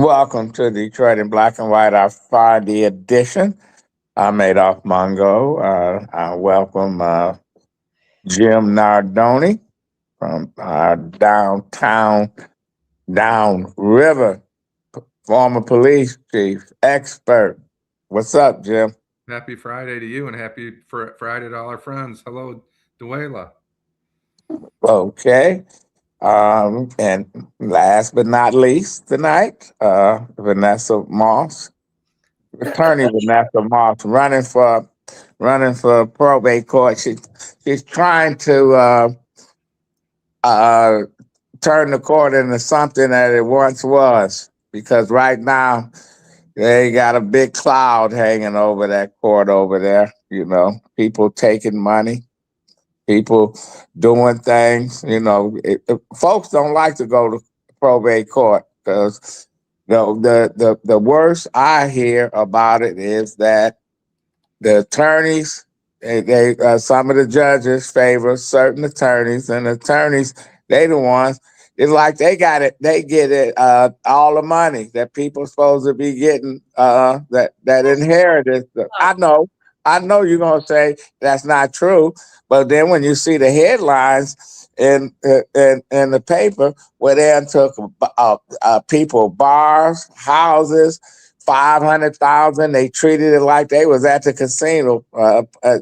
Welcome to Detroit in Black and White, our Friday edition. I'm Adolph Mongo. I welcome Jim Nardone from downtown, downriver, former police chief, expert. What's up, Jim? Happy Friday to you and happy Friday to all our friends. Hello, Duela. Okay. And last but not least, tonight, Vanessa Moss, attorney Vanessa Moss, running for probate court. She's trying to uh, turn the court into something that it once was, because right now they got a big cloud hanging over that court over there. People taking money, people doing things. Folks don't like to go to probate court because the worst I hear about it is that the attorneys, they some of the judges favor certain attorneys, and attorneys, they the ones. It's like they got it. They get it. All the money that people supposed to be getting. That inherited. I know you're gonna say that's not true, but then when you see the headlines in the paper where they took people bars, houses, 500,000. They treated it like they was at the casino,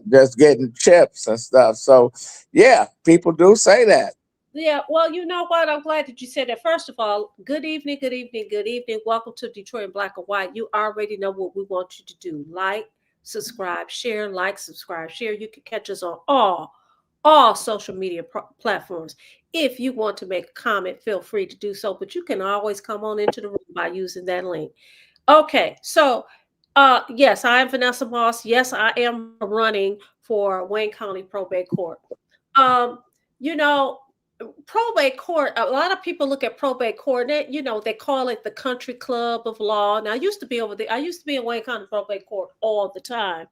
just getting chips and stuff. So, yeah, people do say that. Yeah, well, you know what? I'm glad that you said that. First of all, good evening, good evening, good evening. Welcome to Detroit in Black and White. You already know what we want you to do. Like, subscribe, share, like, subscribe, share. You can catch us on all social media platforms. If you want to make a comment, feel free to do so, but you can always come on into the room by using that link. Okay, so yes, I am Vanessa Moss. Yes, I am running for Wayne County Probate Court. Um, you know, probate court, a lot of people look at probate court, they call it the country club of law. Now, I used to be over there. I used to be in Wayne County Probate Court all the time.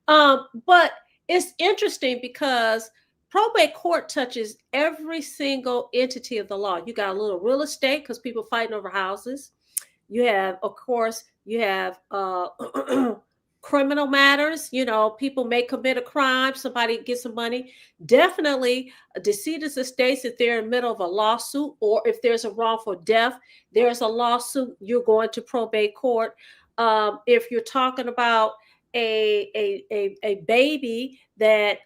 But it's interesting because probate court touches every single entity of the law. You got a little real estate because people fighting over houses. You have, of course, criminal matters. People may commit a crime, somebody gets some money. Definitely, decedents estates, if they're in the middle of a lawsuit, or if there's a wrongful death, there's a lawsuit, you're going to probate court. If you're talking about a baby that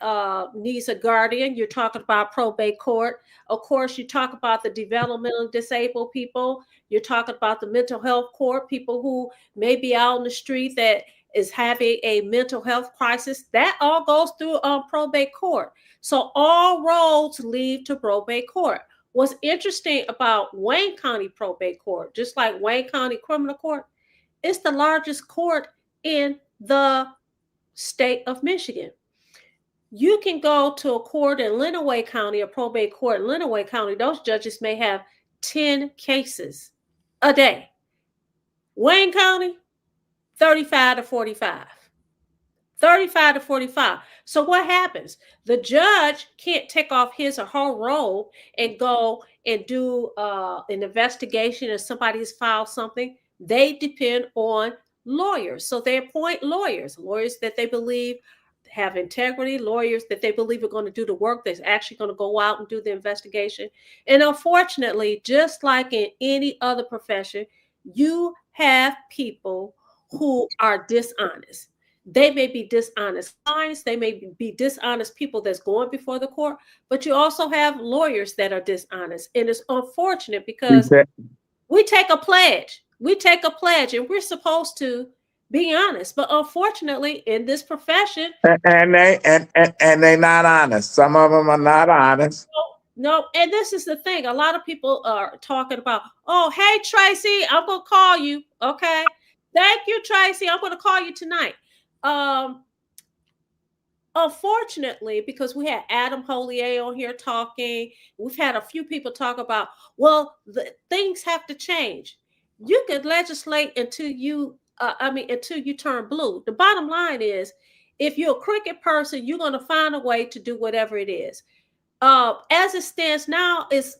needs a guardian, you're talking about probate court. Of course, you talk about the developmentally disabled people. You're talking about the mental health court, people who may be out on the street that is having a mental health crisis. That all goes through probate court. So all roads lead to probate court. What's interesting about Wayne County Probate Court, just like Wayne County Criminal Court, it's the largest court in the state of Michigan. You can go to a court in Lenawee County, a probate court in Lenawee County. Those judges may have 10 cases a day. Wayne County, 35 to 45. 35 to 45. So what happens? The judge can't take off his or her robe and go and do an investigation if somebody's filed something. They depend on lawyers. So they appoint lawyers that they believe have integrity, lawyers that they believe are going to do the work, that's actually going to go out and do the investigation. And unfortunately, just like in any other profession, you have people who are dishonest. They may be dishonest clients, they may be dishonest people that's going before the court, but you also have lawyers that are dishonest. And it's unfortunate because we take a pledge. And we're supposed to be honest. But unfortunately, in this profession, and they not honest. Some of them are not honest. No, and this is the thing. A lot of people are talking about, oh, hey, Tracy, I'm going to call you. Okay. Thank you, Tracy. I'm going to call you tonight. Unfortunately, because we had Adam Holier on here talking, we've had a few people talk about, well, things have to change. You could legislate until you turn blue. The bottom line is, if you're a crooked person, you're going to find a way to do whatever it is. As it stands now, it's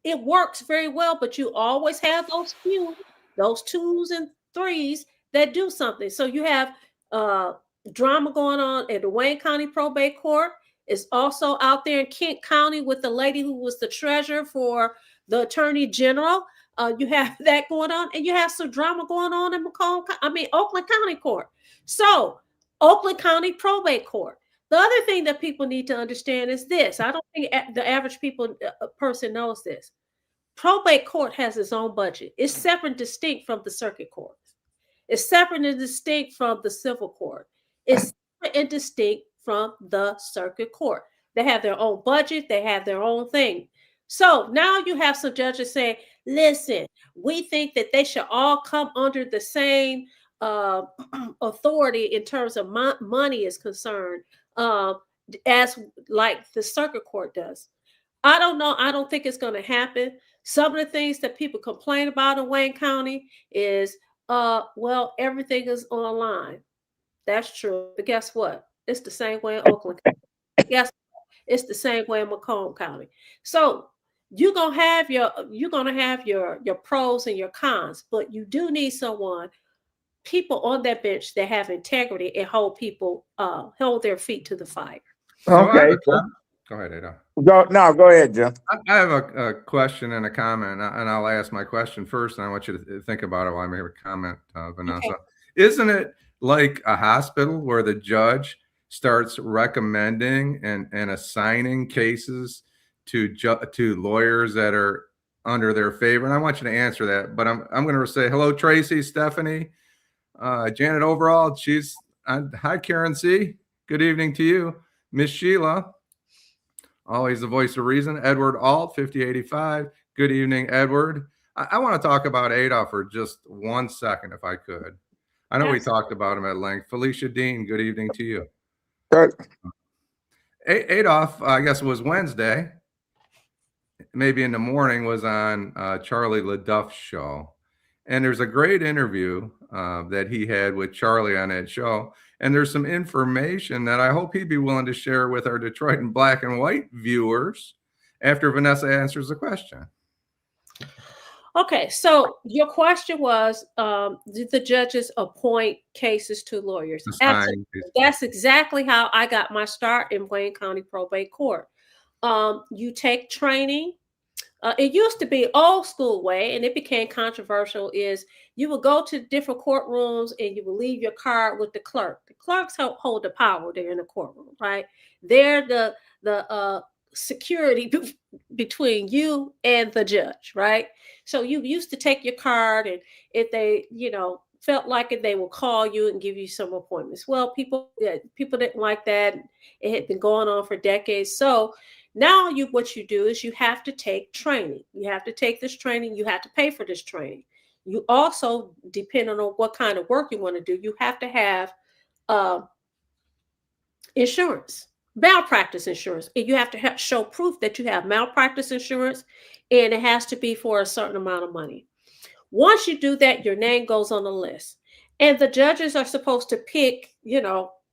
it works very well, but you always have those few, those twos and threes that do something. So you have uh, drama going on at the Wayne County Probate Court. It's also out there in Kent County with the lady who was the treasurer for the Attorney General. You have that going on, and you have some drama going on in Oakland County Court. So, Oakland County Probate Court. The other thing that people need to understand is this. I don't think the average person knows this. Probate court has its own budget. It's separate and distinct from the circuit courts. It's separate and distinct from the civil court. It's separate and distinct from the circuit court. They have their own budget. They have their own thing. So now you have some judges saying, listen, we think that they should all come under the same authority in terms of money is concerned, as like the circuit court does. I don't know. I don't think it's going to happen. Some of the things that people complain about in Wayne County is, well, everything is online. That's true. But guess what? It's the same way in Oakland County. Guess what? It's the same way in Macomb County. So you're gonna have your pros and your cons, but you do need people on that bench that have integrity and hold their feet to the fire. Okay. Go ahead, Ada. Go ahead, Jim. I have a question and a comment, and I'll ask my question first, and I want you to think about it while I make a comment, Vanessa. Okay. Isn't it like a hospital where the judge starts recommending and assigning cases to lawyers that are under their favor? And I want you to answer that, but I'm going to say hello, Tracy, Stephanie, Janet Overall. Hi, Karen C. Good evening to you, Miss Sheila. Always the voice of reason. Edward Alt, 5085. Good evening, Edward. I want to talk about Adolph for just 1 second, if I could. I know we talked about him at length. Felicia Dean, good evening to you. Sure. Adolph, I guess it was Wednesday, maybe in the morning, was on Charlie LaDuff's show. And there's a great interview that he had with Charlie on that show. And there's some information that I hope he'd be willing to share with our Detroit and Black and White viewers after Vanessa answers the question. Okay, so your question was, did the judges appoint cases to lawyers? Absolutely. That's exactly how I got my start in Wayne County Probate Court. You take training. It used to be old school way, and it became controversial, is you would go to different courtrooms and you would leave your card with the clerk. The clerks hold the power there in the courtroom, right? They're the security between you and the judge, right? So you used to take your card, and if they, felt like it, they will call you and give you some appointments. Well, people didn't like that. It had been going on for decades. So now what you do is you have to take training. You have to take this training. You have to pay for this training. You also, depending on what kind of work you want to do, you have to have insurance, malpractice insurance. And you have to show proof that you have malpractice insurance, and it has to be for a certain amount of money. Once you do that, your name goes on the list. And the judges are supposed to pick,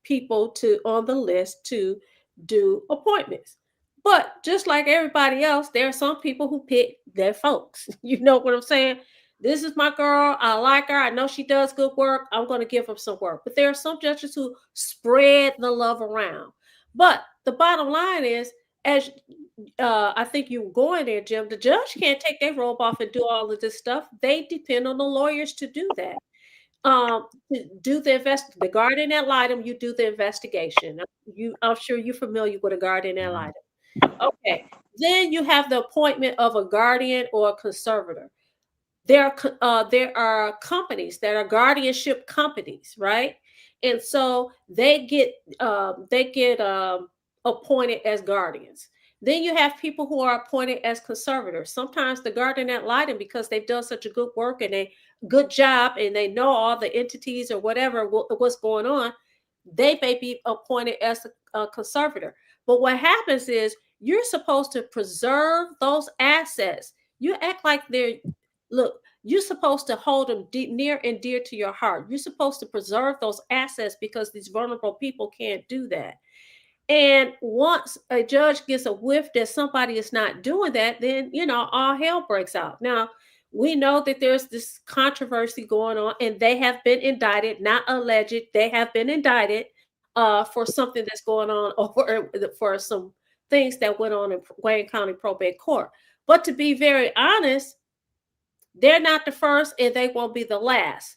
people on the list to do appointments. But just like everybody else, there are some people who pick their folks. You know what I'm saying? This is my girl. I like her. I know she does good work. I'm going to give her some work. But there are some judges who spread the love around. But the bottom line is, as I think you were going there, Jim, the judge can't take their robe off and do all of this stuff. They depend on the lawyers to do that. To do the guardian ad litem, you do the investigation. I'm sure you're familiar with a guardian ad litem. Okay, then you have the appointment of a guardian or a conservator. There are companies that are guardianship companies, right? And so they get appointed as guardians. Then you have people who are appointed as conservators. Sometimes the guardian ad litem, because they've done such a good work and a good job, and they know all the entities or whatever what's going on, they may be appointed as a conservator. But what happens is, you're supposed to preserve those assets. You act like you're supposed to hold them near and dear to your heart. You're supposed to preserve those assets because these vulnerable people can't do that. And once a judge gets a whiff that somebody is not doing that, then, all hell breaks out. Now, we know that there's this controversy going on, and they have been indicted, not alleged. They have been indicted for something that's going on over for some things that went on in Wayne County Probate Court. But to be very honest, they're not the first, and they won't be the last.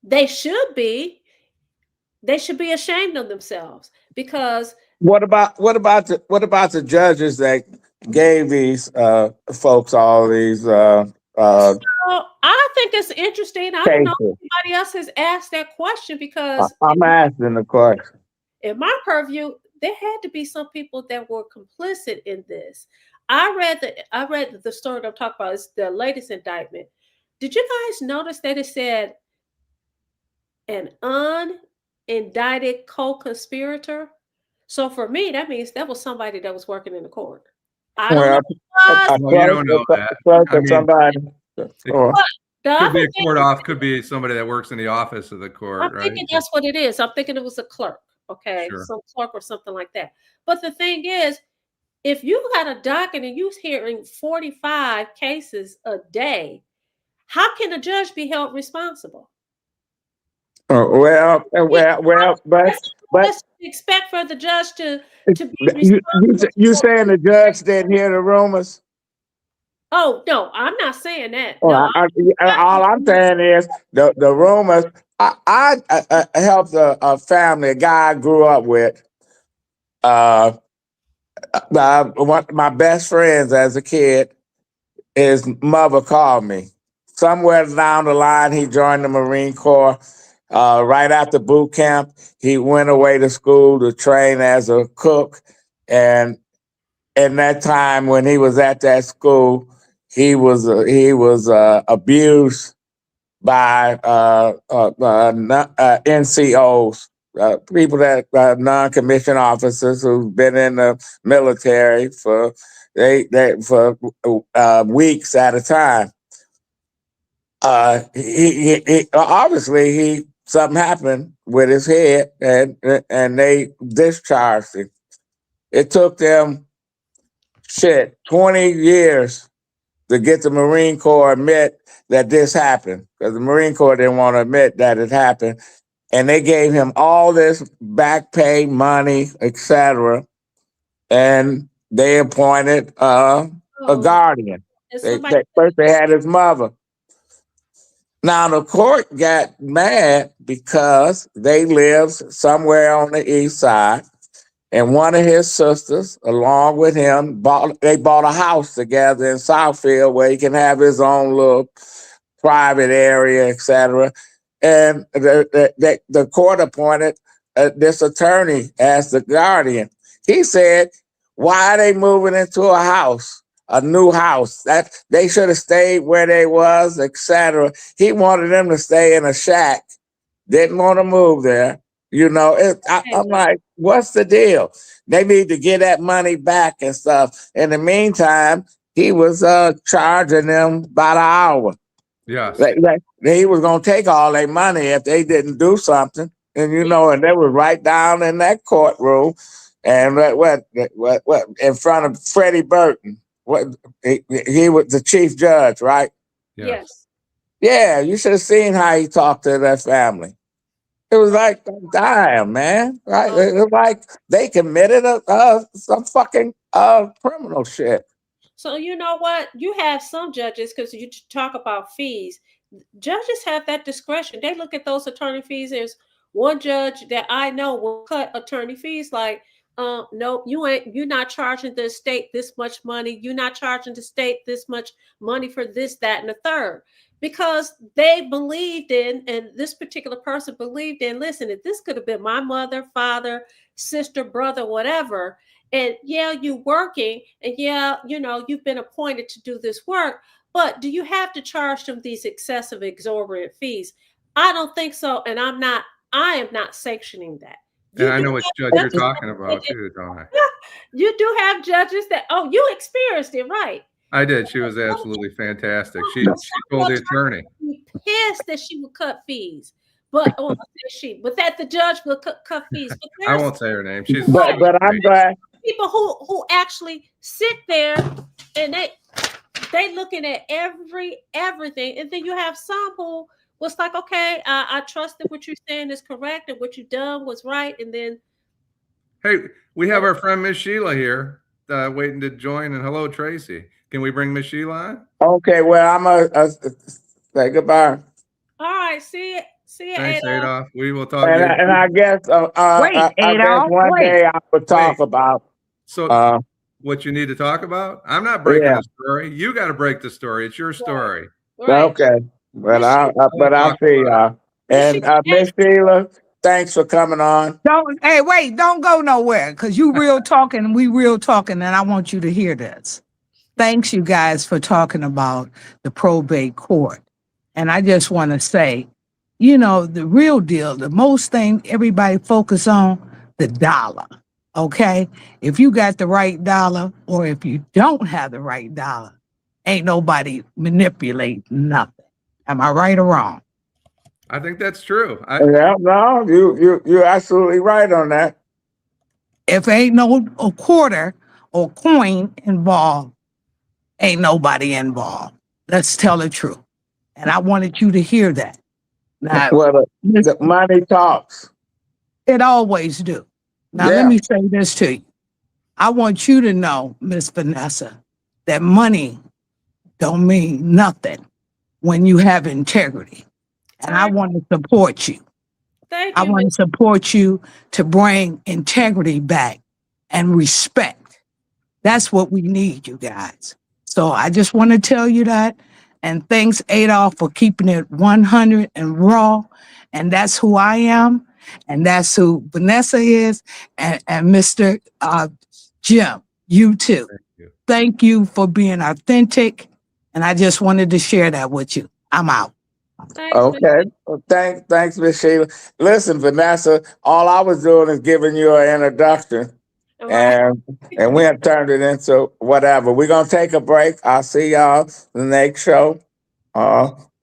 They should be. They should be ashamed of themselves, because What about the judges that gave these folks all these I think it's interesting. I don't know cases? if anybody else has asked that question, because I'm asking the question. in my purview, there had to be some people that were complicit in this. I read the story that I'm talking about. It's the latest indictment. Did you guys notice that it said an unindicted co-conspirator? So for me, that means that was somebody that was working in the court. I don't know. Well, you don't know that. I mean, Somebody. Could be somebody that works in the office of the court, I'm right? thinking that's what it is. I'm thinking it was a clerk, okay, Sure. some clerk or something like that. But the thing is, if you got a docket and you're hearing 45 cases a day, how can a judge be held responsible? Well, but Let's expect for the judge to be responsible. you saying the judge didn't hear the rumors? Oh no, I'm not saying that. Oh, No, all I'm saying is the rumors. I helped a family, a guy I grew up with. One of my best friends as a kid, his mother called me. Somewhere down the line, he joined the Marine Corps. Right after boot camp, he went away to school to train as a cook. And in that time when he was at that school, he was abused by NCOs, people that non-commissioned officers who've been in the military for weeks at a time. He obviously something happened with his head, and they discharged him. It took them 20 years to get the Marine Corps admit that this happened, because the Marine Corps didn't want to admit that it happened. And they gave him all this back pay, money, etc. And they appointed a guardian. First they had his mother. Now the court got mad because they lived somewhere on the east side. And one of his sisters, along with him, bought a house together in Southfield where he can have his own little private area, etc. And the court appointed this attorney as the guardian. He said, "Why are they moving into a house, a new house? That they should have stayed where they was, etc." He wanted them to stay in a shack. Didn't want to move there. I'm like, what's the deal? They need to get that money back and stuff. In the meantime, he was charging them by the hour. Yes. He was going to take all their money if they didn't do something. And, and they were right down in that courtroom. And what in front of Freddie Burton. He was the chief judge, right? Yes. Yeah, you should have seen how he talked to that family. It was like, damn, man. Right? It was like they committed some fucking criminal shit. So you know what? You have some judges, because you talk about fees. Judges have that discretion. They look at those attorney fees. There's one judge that I know will cut attorney fees like, no, you're not charging the state this much money. You're not charging the state this much money for this, that, and the third. Because they believed in, and this particular person believed in, listen, if this could have been my mother, father, sister, brother, whatever, and yeah, you working, and yeah, you've been appointed to do this work, but do you have to charge them these excessive, exorbitant fees? I don't think so, and I am not sanctioning that. And I know which judge you're talking about too, don't I? You do have judges that, you experienced it, right? I did. She was absolutely fantastic. She told the attorney. Pissed that she would cut fees. But I say she, but that the judge will cut fees. But I there's won't say her name. She's but I'm great. glad. people who actually sit there and they looking at everything, and then you have some who was like, okay, I trust that what you're saying is correct and what you done was right, and then Hey, we have our friend Miss Sheila here, waiting to join. And hello, Tracy. Can we bring Miss Sheila on? Okay, well, I'm a say goodbye. all right, see you, Thanks, Adolph. Adolph. We will talk And to you. I guess Wait, I guess Adolph, one wait. day I would talk Wait. about So, what you need to talk about? I'm not breaking yeah. the story. You got to break the story. It's your story. Right. Okay, but Miss I Sheila, but I'll Talk see about it. y'all. And Miss Sheila, thanks for coming on. Don't go nowhere, because you real talking, we real talking, and I want you to hear this. Thanks, you guys, for talking about the probate court. And I just want to say, the real deal, the most thing everybody focus on, the dollar. Okay? If you got the right dollar, or if you don't have the right dollar, ain't nobody manipulate nothing. Am I right or wrong? I think that's true. Yeah, no, you're absolutely right on that. If ain't no a quarter or coin involved, ain't nobody involved. Let's tell the truth. And I wanted you to hear that. Now, Well, the money talks. it always do. Now, let Yeah. me say this to you. I want you to know, Miss Vanessa, that money don't mean nothing when you have integrity. And I want to support you. thank I you, want to Miss. support you to bring integrity back and respect. That's what we need, you guys. So I just want to tell you that. And thanks, Adolph, for keeping it 100 and raw. And that's who I am. And that's who Vanessa is. And Mr. Jim, you too. Thank you. Thank you for being authentic. And I just wanted to share that with you. I'm out. Thanks, Miss. Okay. Well, thanks, Miss Sheila. Listen, Vanessa, all I was doing is giving you an introduction. Right. And we have turned it into whatever. We're gonna take a break. I'll see y'all the next show.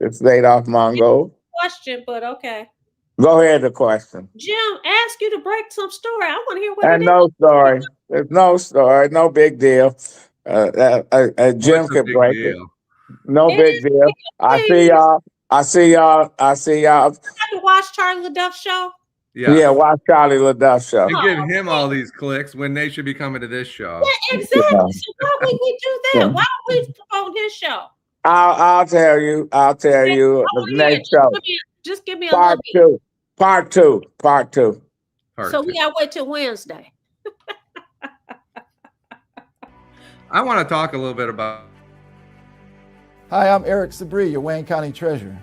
It's Adolph Mongo. Question, but okay. Go ahead, the question. Jim asked you to break some story. I want to hear what And it no story. There's no story. No big deal. Jim What's the can big break it. deal? No is. big deal. I see Please. y'all. I see y'all. Have you watched Charlie LaDuff show? Yeah, watch Charlie LaDuff show. You give him all these clicks when they should be coming to this show. Yeah, exactly. So why would we do that? Why don't we promote his show? I'll tell you. I'll tell you the next show. Just give me a Part little bit. two. Part two. Part two. So we gotta wait till Wednesday. I want to talk a little bit about. Hi, I'm Eric Sabri, your Wayne County Treasurer.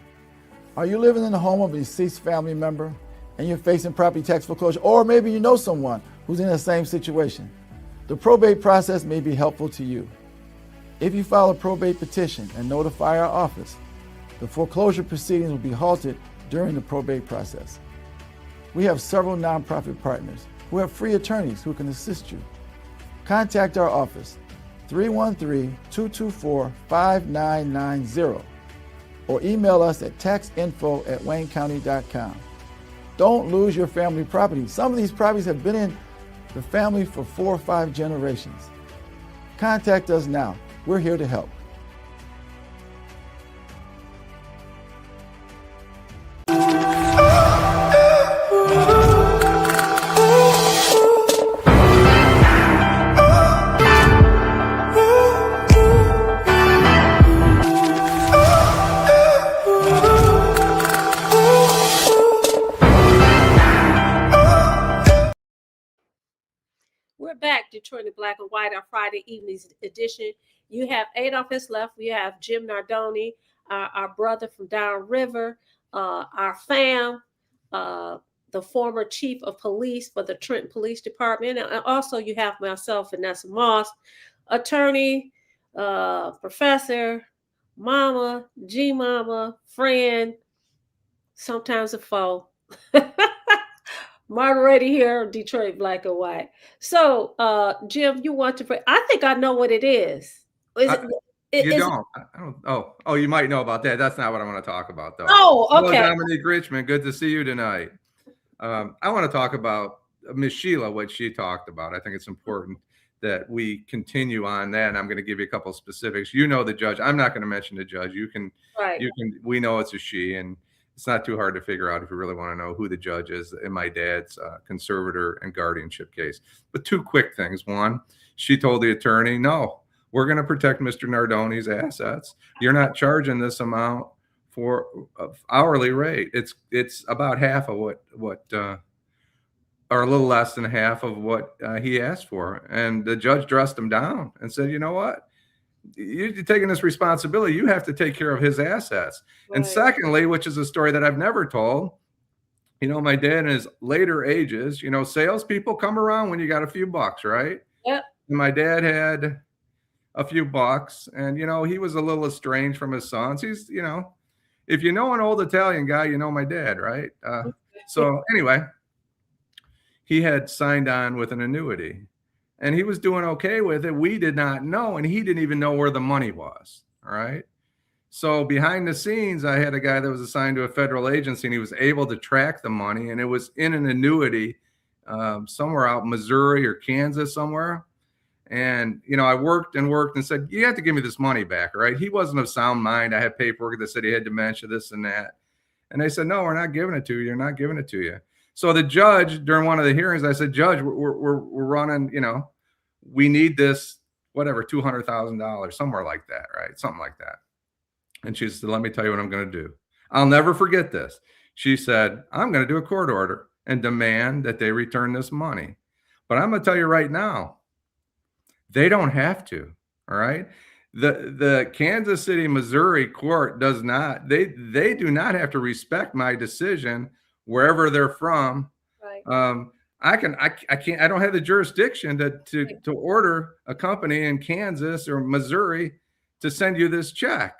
Are you living in the home of a deceased family member and you're facing property tax foreclosure, or maybe you know someone who's in the same situation? The probate process may be helpful to you. If you file a probate petition and notify our office, the foreclosure proceedings will be halted during the probate process. We have several nonprofit partners who have free attorneys who can assist you. Contact our office, 313-224-5990, or email us at taxinfo@waynecounty.com. Don't lose your family property. Some of these properties have been in the family for 4 or 5 generations. Contact us now. We're here to help. We're back, Detroit in Black and White, our Friday evening's edition. You have Adolph has left. We have Jim Nardone, our brother from downriver, our fam, the former chief of police for the Trenton Police Department. And also you have myself, Vanessa Moss, attorney, professor, mama, G-mama, friend, sometimes a foe. Moderator here, Detroit Black and White. So, Jim, you want to? I think I know what it is. Is it You don't. I don't. Oh, you might know about that. That's not what I want to talk about, though. Oh, Hello, okay. Dominique Richmond. Good to see you tonight. I want to talk about Miss Sheila, what she talked about. I think it's important that we continue on that. And I'm going to give you a couple of specifics. You know the judge. I'm not going to mention the judge. You can. Right. We know it's a she, and it's not too hard to figure out if you really want to know who the judge is in my dad's conservator and guardianship case. But two quick things. One, she told the attorney, no, we're going to protect Mr. Nardone's assets. You're not charging this amount for hourly rate. It's about half of what or a little less than half of what he asked for. And the judge dressed him down and said, you know what? You're taking this responsibility. You have to take care of his assets. Right. And secondly, which is a story that I've never told, my dad in his later ages, salespeople come around when you got a few bucks, right? Yep. And my dad had a few bucks, and he was a little estranged from his sons. He's, if you know an old Italian guy, you know my dad, right? So anyway, he had signed on with an annuity, and he was doing okay with it. We did not know, and he didn't even know where the money was. All right. So behind the scenes, I had a guy that was assigned to a federal agency, and he was able to track the money, and it was in an annuity somewhere out in Missouri or Kansas somewhere. And, I worked and said, you have to give me this money back, right? He wasn't of sound mind. I had paperwork that said he had dementia, this and that. And they said, no, we're not giving it to you. You're not giving it to you. So the judge, during one of the hearings, I said, Judge, we're running, we need this, whatever, $200,000, somewhere like that, right? Something like that. And she said, let me tell you what I'm going to do. I'll never forget this. She said, I'm going to do a court order and demand that they return this money. But I'm going to tell you right now, they don't have to. All right. The Kansas City, Missouri court does not, they do not have to respect my decision wherever they're from. Right. I don't have the jurisdiction to order a company in Kansas or Missouri to send you this check.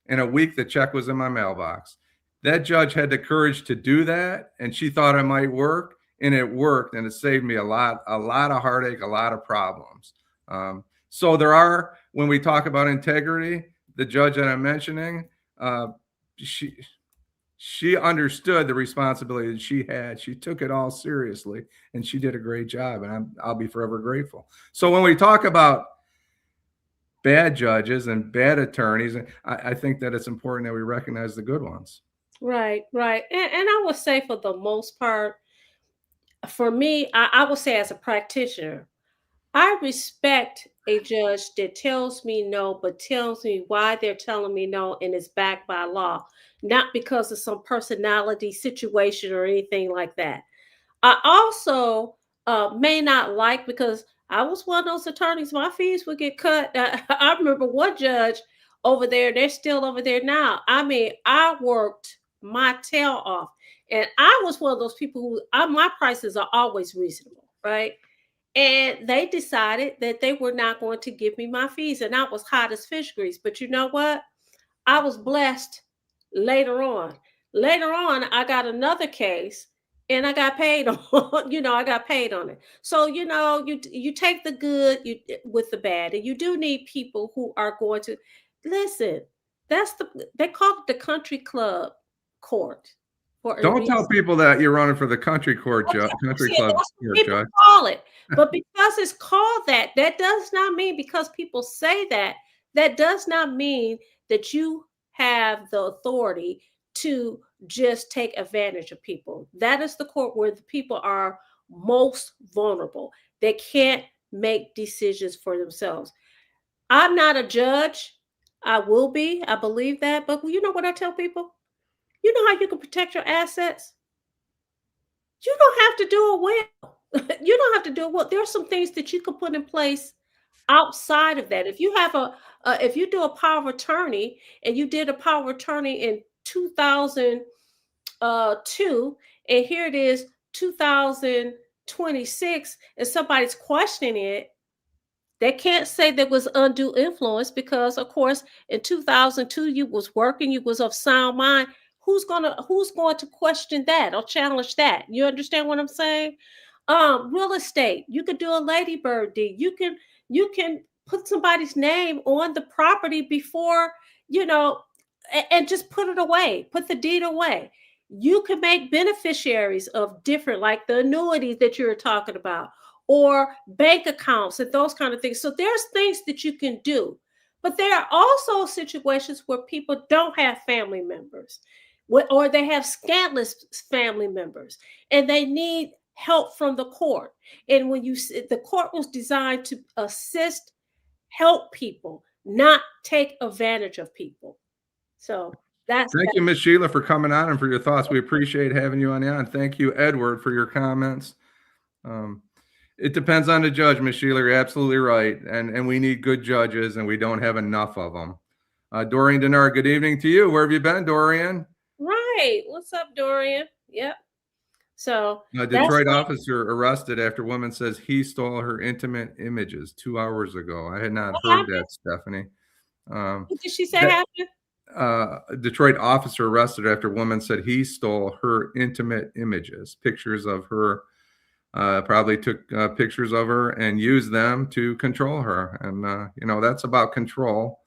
In a week, the check was in my mailbox. That judge had the courage to do that, and she thought it might work, and it worked, and it saved me a lot of heartache, a lot of problems. So there are, when we talk about integrity, the judge that I'm mentioning, she understood the responsibility that she had. She took it all seriously, and she did a great job, and I'll be forever grateful. So when we talk about bad judges and bad attorneys, I think that it's important that we recognize the good ones. Right. And I would say for the most part, for me, I would say as a practitioner, I respect a judge that tells me no, but tells me why they're telling me no and is backed by law, not because of some personality situation or anything like that. I also may not like, because I was one of those attorneys, my fees would get cut. I remember one judge over there, they're still over there now. I mean, I worked my tail off, and I was one of those people who my prices are always reasonable, right? And they decided that they were not going to give me my fees, and I was hot as fish grease. But you know what? I was blessed later on. Later on, I got another case, and I got paid on, I got paid on it. So, you take the good with the bad, and you do need people who are going to listen. They call it the country club court. Don't tell people that you're running for the country court judge, country club court judge. Call it, but because it's called that does not mean, because people say that does not mean that you have the authority to just take advantage of people. That is the court where the people are most vulnerable. They can't make decisions for themselves. I'm not a judge. I will be. I believe that. But you know what I tell people? You know how you can protect your assets? You don't have to do it well. You don't have to do it well. There are some things that you can put in place outside of that. If you have if you do a power of attorney, and you did a power of attorney in 2002, and here it is 2026, and somebody's questioning it, they can't say there was undue influence, because of course in 2002 you was working, you was of sound mind. Who's going to question that or challenge that? You understand what I'm saying? Real estate, you could do a ladybird deed. You can put somebody's name on the property before, and just put it away, put the deed away. You can make beneficiaries of different, like the annuities that you're talking about, or bank accounts and those kind of things. So there's things that you can do. But there are also situations where people don't have family members, or they have scantless family members, and they need help from the court. And when the court was designed to assist, help people, not take advantage of people. So Thank you, Ms. Sheila, for coming on and for your thoughts. We appreciate having you on. And thank you, Edward, for your comments. It depends on the judge, Ms. Sheila. You're absolutely right. And we need good judges, and we don't have enough of them. Dorian Denard, good evening to you. Where have you been, Dorian? Right. What's up, Dorian? Yep. So a Detroit officer arrested after woman says he stole her intimate images 2 hours ago. I had not heard that, Stephanie. What did she say happened? A Detroit officer arrested after woman said he stole her intimate images, pictures of her, probably took pictures of her and used them to control her. And, that's about control.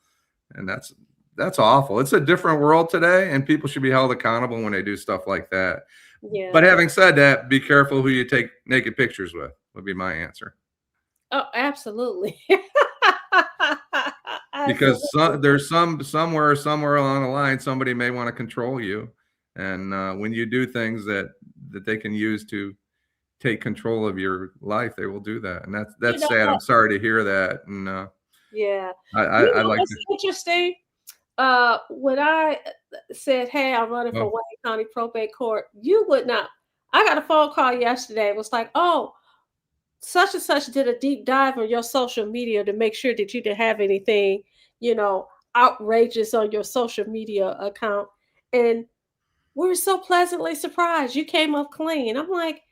And that's awful. It's a different world today, and people should be held accountable when they do stuff like that. Yeah. But having said that, be careful who you take naked pictures with, would be my answer. Oh, absolutely. Because there's somewhere along the line, somebody may want to control you. And when you do things that they can use to take control of your life, they will do that. And that's sad. I'm sorry to hear that. And yeah, I like it's interesting. When I said, hey, I'm running for Wayne County Probate Court, you would not. I got a phone call yesterday. It was like, oh, such and such did a deep dive on your social media to make sure that you didn't have anything, outrageous on your social media account. And we're so pleasantly surprised. You came up clean. I'm like,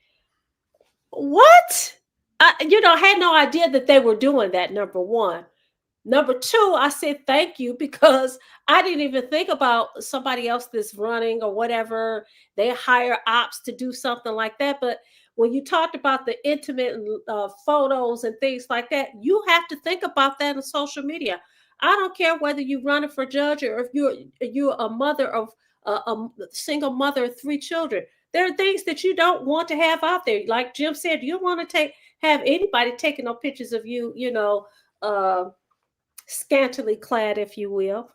what? I had no idea that they were doing that, number one. Number two, I said thank you because I didn't even think about somebody else that's running or whatever. They hire ops to do something like that. But when you talked about the intimate photos and things like that, you have to think about that on social media. I don't care whether you're running for judge or if you're a mother of a single mother of 3 children. There are things that you don't want to have out there. Like Jim said, you don't want to have anybody taking no pictures of you, scantily clad, if you will.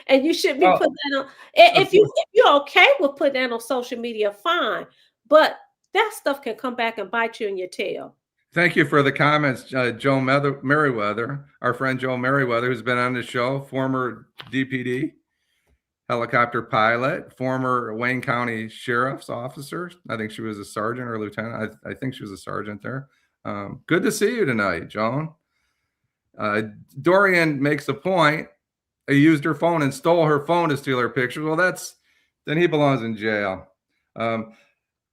And you shouldn't be putting that on. If you're okay with putting that on social media, fine. But that stuff can come back and bite you in your tail. Thank you for the comments, Joe Merriweather, our friend Joe Merriweather, who's been on the show, former DPD helicopter pilot, former Wayne County Sheriff's officer. I think she was a sergeant or a lieutenant. I think she was a sergeant there. Good to see you tonight, Joan. Dorian makes a point. He used her phone and stole her phone to steal her pictures. Well, then he belongs in jail.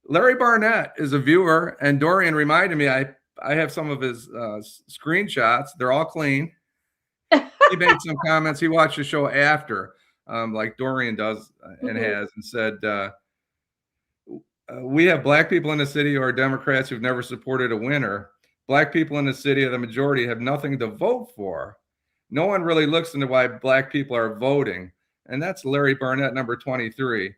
Larry Barnett is a viewer, and Dorian reminded me I have some of his screenshots. They're all clean. He made some comments. He watched the show after, like Dorian does and has, and said, we have black people in the city who are Democrats who've never supported a winner. Black people in the city of the majority have nothing to vote for. No one really looks into why black people are voting. And that's Larry Barnett, number 23.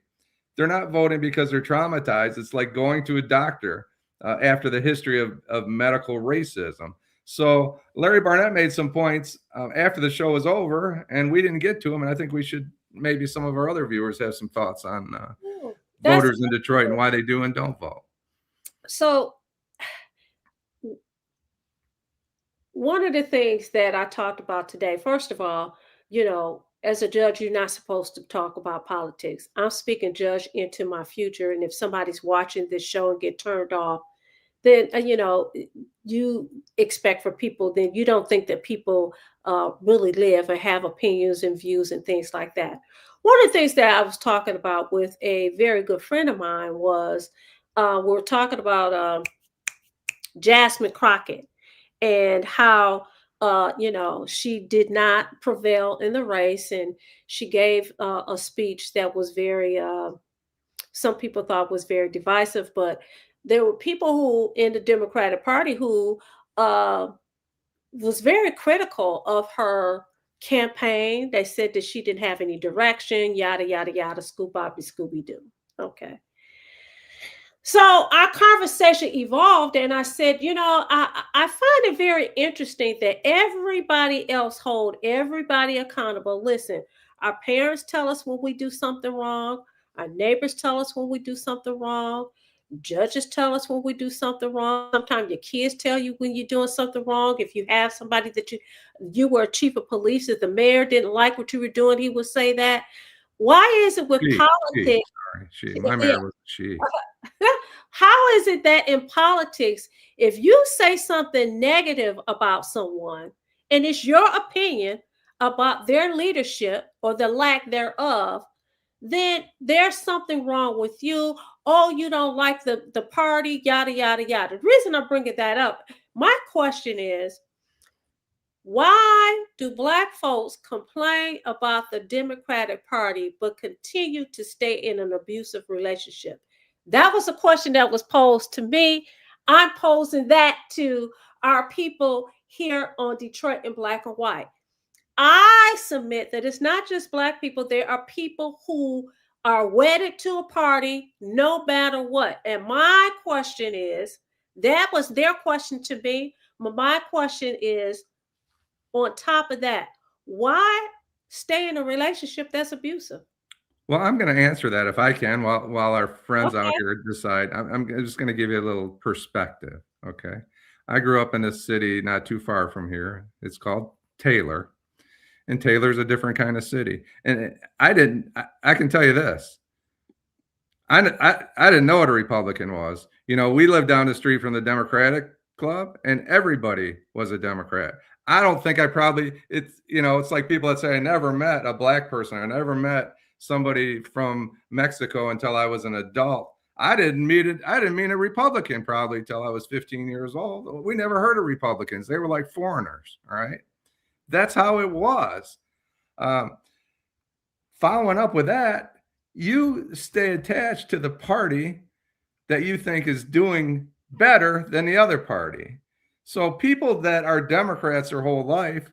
They're not voting because they're traumatized. It's like going to a doctor after the history of medical racism. So Larry Barnett made some points after the show was over, and we didn't get to them. And I think we should, maybe some of our other viewers have some thoughts on voters in Detroit and why they do and don't vote. So one of the things that I talked about today, first of all, as a judge, you're not supposed to talk about politics. I'm speaking judge into my future. And if somebody's watching this show and get turned off, then, you expect for people, then you don't think that people really live or have opinions and views and things like that. One of the things that I was talking about with a very good friend of mine was we were talking about Jasmine Crockett and how she did not prevail in the race, and she gave a speech that was very, some people thought was very divisive, but there were people who in the Democratic Party who was very critical of her campaign. They said that she didn't have any direction, yada, yada, yada, Scooby Doo. Okay. So our conversation evolved, and I said, I find it very interesting that everybody else hold everybody accountable. Listen, our parents tell us when we do something wrong. Our neighbors tell us when we do something wrong. Judges tell us when we do something wrong. Sometimes your kids tell you when you're doing something wrong. If you have somebody that you were a chief of police, if the mayor didn't like what you were doing, he would say that. Why is it with politics? My mayor was she. How is it that in politics, if you say something negative about someone and it's your opinion about their leadership or the lack thereof, then there's something wrong with you. Oh, you don't like the party, yada, yada, yada. The reason I'm bringing that up, my question is, why do Black folks complain about the Democratic Party but continue to stay in an abusive relationship? That was a question that was posed to me. I'm posing that to our people here on Detroit in Black and White. I submit that it's not just Black people. There are people who are wedded to a party no matter what. And my question is, that was their question to me. My question is, on top of that, why stay in a relationship that's abusive? Well, I'm going to answer that if I can, while our friends out here decide. I'm just going to give you a little perspective. Okay. I grew up in a city not too far from here. It's called Taylor. And Taylor's a different kind of city. And I can tell you this. I didn't know what a Republican was. We lived down the street from the Democratic Club, and everybody was a Democrat. I don't think it's like people that say I never met a Black person. I never met somebody from Mexico until I was an adult. I didn't meet a Republican probably till I was 15 years old. We never heard of Republicans. They were like foreigners. All right. That's how it was. Following up with that, you stay attached to the party that you think is doing better than the other party. So people that are Democrats their whole life,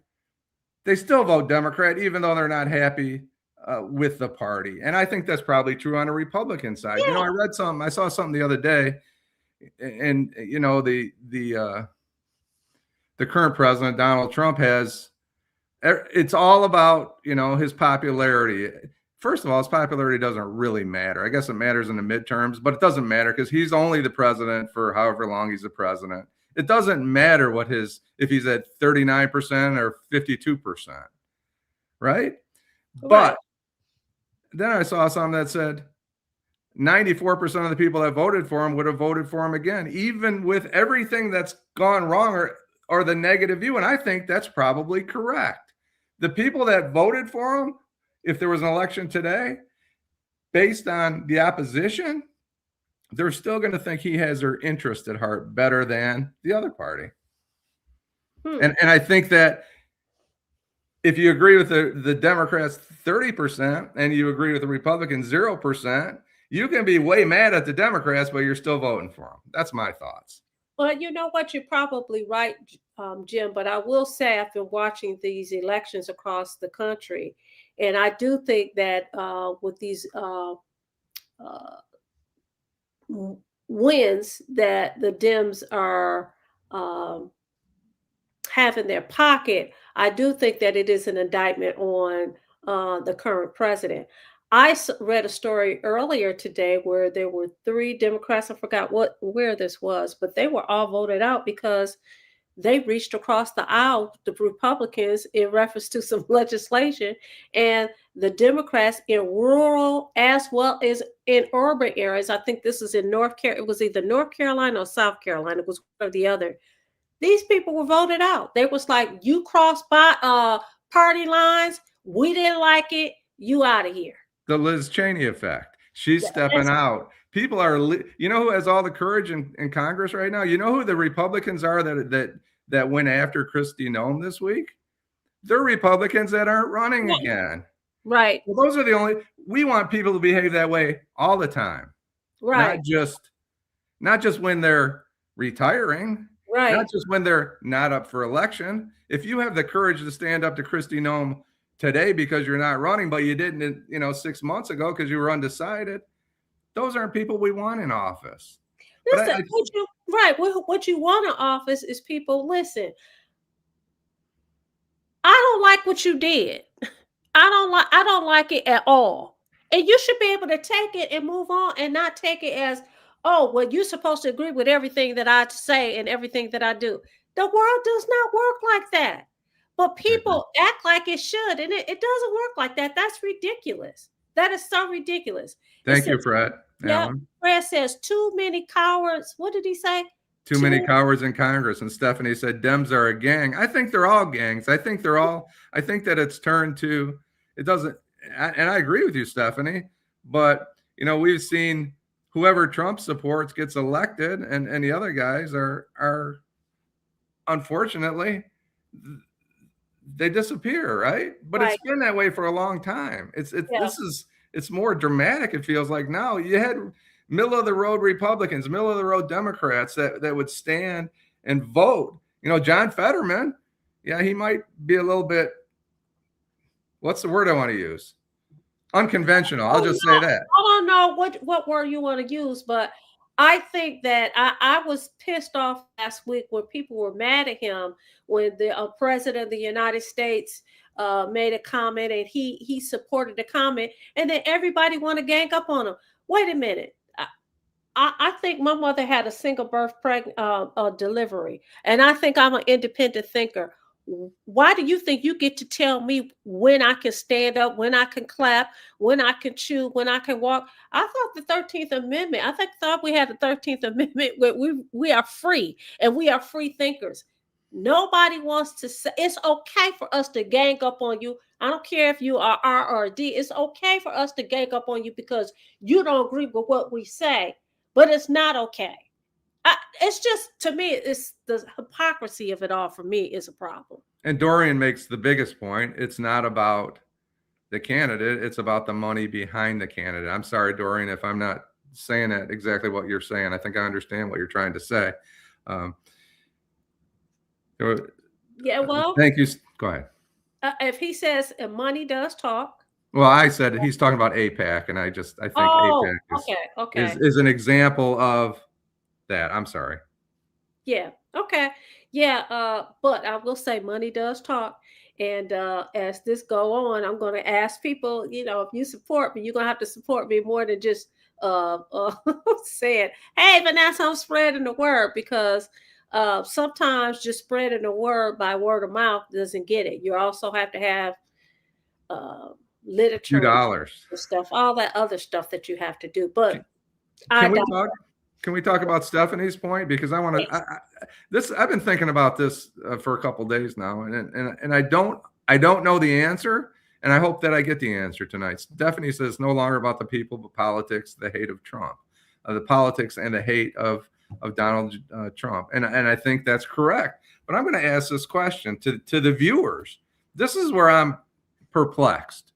they still vote Democrat, even though they're not happy with the party. And I think that's probably true on the Republican side. Yeah. I saw something the other day, and the current president, Donald Trump, it's all about, his popularity. First of all, his popularity doesn't really matter. I guess it matters in the midterms, but it doesn't matter because he's only the president for however long he's the president. It doesn't matter if he's at 39% or 52%, right? But then I saw something that said 94% of the people that voted for him would have voted for him again, even with everything that's gone wrong or the negative view. And I think that's probably correct. The people that voted for him, if there was an election today, based on the opposition, they're still going to think he has their interest at heart better than the other party. And I think that if you agree with the Democrats 30% and you agree with the Republicans 0%, you can be way mad at the Democrats, but you're still voting for them. That's my thoughts. Well, you know what? You're probably right, Jim, but I will say I've been watching these elections across the country, and I do think that with these wins that the Dems are have in their pocket, I do think that it is an indictment on the current president. I read a story earlier today where there were 3 Democrats. I forgot where this was, but they were all voted out because they reached across the aisle, the Republicans, in reference to some legislation, and the Democrats in rural as well as in urban areas. I think this is in North Carolina. It was either North Carolina or South Carolina. It was one or the other. These people were voted out. They was like, you crossed by party lines. We didn't like it. You out of here. The Liz Cheney effect. She's stepping out. People are, who has all the courage in Congress right now? You know who the Republicans are that went after Kristi Noem this week? They're Republicans that aren't running again. Right. Well, those are we want people to behave that way all the time. Right. Not just when they're retiring. Right. Not just when they're not up for election. If you have the courage to stand up to Kristi Noem today because you're not running, but you didn't, 6 months ago because you were undecided, those aren't people we want in office. Listen, what you want in office is people, listen, I don't like what you did. I don't like it at all. And you should be able to take it and move on and not take it as, oh, well, you're supposed to agree with everything that I say and everything that I do. The world does not work like that. But people act like it should, and it doesn't work like that. That's ridiculous. That is so ridiculous. Thank you, Fred. Yeah. Allan. Fred says too many cowards. What did he say? Too many cowards in Congress. And Stephanie said Dems are a gang. I think they're all gangs. I think that it's turned to, it doesn't, and I agree with you, Stephanie, but we've seen whoever Trump supports gets elected, and the other guys are unfortunately, they disappear, right? But It's been that way for a long time. It's more dramatic, it feels like now. You had middle of the road Republicans, middle of the road Democrats that would stand and vote. John Fetterman, yeah, he might be a little bit, what's the word I want to use? Unconventional. I'll just say that. I don't know what word you want to use, but I think that I was pissed off last week when people were mad at him when the president of the United States made a comment and he supported the comment, and then everybody want to gang up on him. Wait a minute. I think my mother had a single birth delivery, and I think I'm an independent thinker. Why do you think you get to tell me when I can stand up, when I can clap, when I can chew, when I can walk? I thought the 13th Amendment, thought we had the 13th Amendment where we are free and we are free thinkers. Nobody wants to say it's okay for us to gang up on you. I don't care if you are R or D. It's okay for us to gang up on you because you don't agree with what we say, but it's not okay. It's just, to me, it's the hypocrisy of it all. For me, is a problem. And Dorian makes the biggest point. It's not about the candidate. It's about the money behind the candidate. I'm sorry, Dorian, if I'm not saying that exactly what you're saying. I think I understand what you're trying to say. Yeah, well, thank you. Go ahead. If he says money does talk. Well, I said he's talking about AIPAC, and I think AIPAC is an example of that. I'm sorry. Yeah. Okay. Yeah. But I will say money does talk. And as this go on, I'm going to ask people, if you support me, you're going to have to support me more than just saying, hey, Vanessa, I'm spreading the word, because sometimes just spreading the word by word of mouth doesn't get it. You also have to have literature, $2 stuff, all that other stuff that you have to do. But Can we talk about Stephanie's point? Because I want to. I've been thinking about this for a couple of days now, and I don't know the answer, and I hope that I get the answer tonight. Stephanie says no longer about the people, but politics, the hate of Trump, the politics and the hate of Donald Trump, and I think that's correct. But I'm going to ask this question to the viewers. This is where I'm perplexed,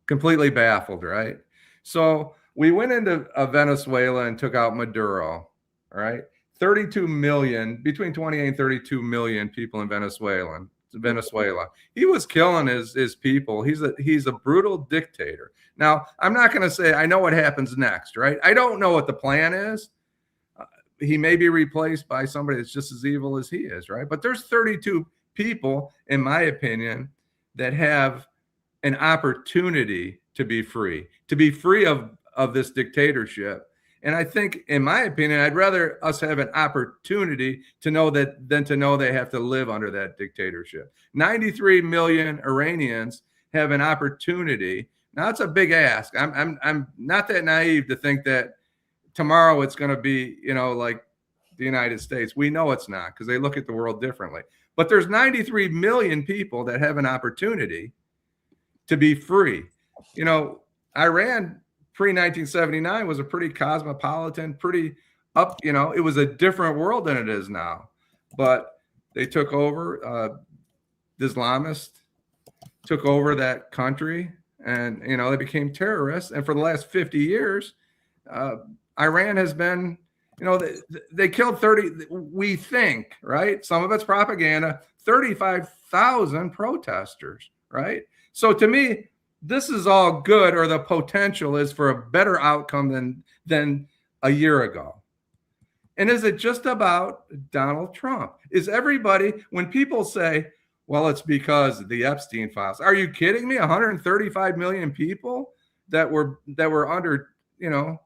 completely baffled, right? So we went into Venezuela and took out Maduro, all right? 32 million, between 28 and 32 million people in Venezuela. He was killing his people. He's a brutal dictator. Now, I'm not going to say I know what happens next, right? I don't know what the plan is. He may be replaced by somebody that's just as evil as he is, right? But there's 32 people, in my opinion, that have an opportunity to be free of this dictatorship. And I think, in my opinion, I'd rather us have an opportunity to know that than to know they have to live under that dictatorship. 93 million Iranians have an opportunity. Now, it's a big ask. I'm not that naive to think that tomorrow it's going to be, like the United States. We know it's not, because they look at the world differently. But there's 93 million people that have an opportunity to be free. Iran pre-1979 was a pretty cosmopolitan, pretty up, it was a different world than it is now. But they took over, the Islamists took over that country, and, they became terrorists. And for the last 50 years, Iran has been You know, they killed 30, we think, right? Some of it's propaganda, 35,000 protesters, right? So to me, this is all good, or the potential is for a better outcome than a year ago. And is it just about Donald Trump? Is everybody, when people say, well, it's because of the Epstein files, are you kidding me? 135 million people that were under, you know,